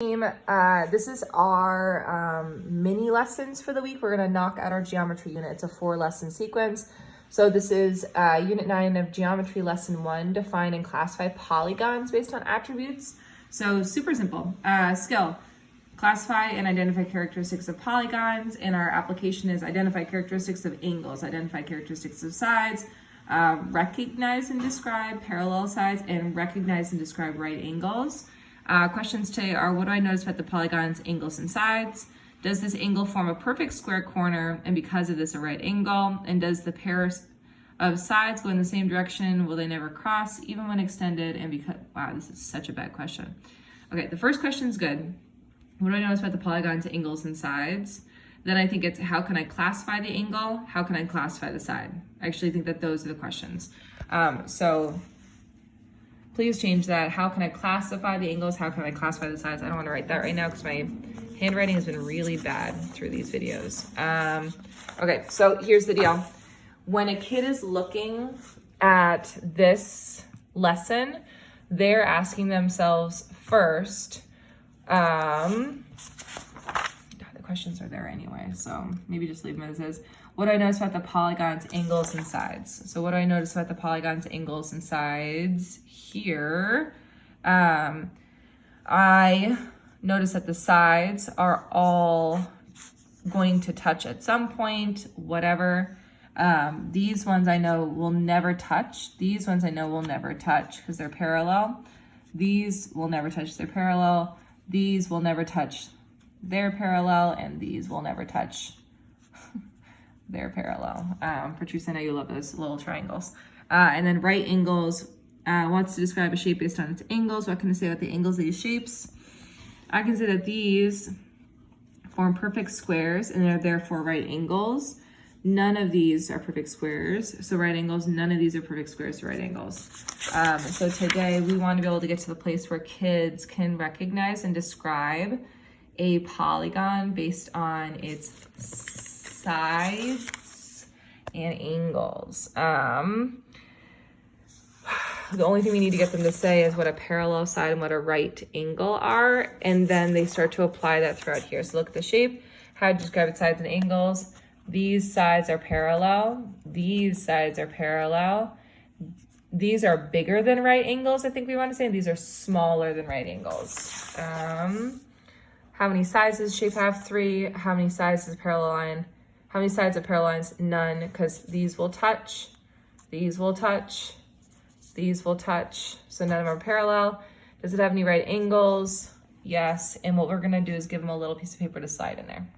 This is our mini lessons for the week. We're going to knock out our geometry unit. It's a 4-lesson sequence. So this is Unit 9 of Geometry Lesson 1, define and classify polygons based on attributes. So super simple. Skill, classify and identify characteristics of polygons, and our application is identify characteristics of angles, identify characteristics of sides, recognize and describe parallel sides, and recognize and describe right angles. Questions today are, what do I notice about the polygons, angles, and sides? Does this angle form a perfect square corner, and because of this a right angle? And does the pair of sides go in the same direction? Will they never cross, even when extended? And because, wow, this is such a bad question. Okay, the first question's good. What do I notice about the polygons, angles, and sides? Then I think it's, how can I classify the angle? How can I classify the side? I actually think that those are the questions. So please change that. How can I classify the angles? How can I classify the sides? I don't want to write that right now because my handwriting has been really bad through these videos. Okay, so here's the deal. When a kid is looking at this lesson, they're asking themselves first, the questions are there anyway, so maybe just leave them as is. What do I notice about the polygons, angles, and sides? So what do I notice about the polygons, angles, and sides here? I notice that the sides are all going to touch at some point, whatever. These ones I know will never touch. These ones I know will never touch because they're parallel. These will never touch, they're parallel. These will never touch, they're parallel, and these will never touch. They're parallel. Patrice, I know you love those little triangles. And then right angles wants to describe a shape based on its angles. What can I say about the angles of these shapes? I can say that these form perfect squares and they're therefore right angles. None of these are perfect squares, so right angles. None of these are perfect squares to right angles. So today we want to be able to get to the place where kids can recognize and describe a polygon based on its sides and angles. The only thing we need to get them to say is what a parallel side and what a right angle are, and then they start to apply that throughout here. So look at the shape, how to describe its sides and angles. These sides are parallel, these sides are parallel. These are bigger than right angles, I think we want to say, and these are smaller than right angles. How many sides does shape have? 3. How many sides does a parallel line? How many sides of parallel lines? None, because these will touch, these will touch, these will touch. So none of them are parallel. Does it have any right angles? Yes. And what we're going to do is give them a little piece of paper to slide in there.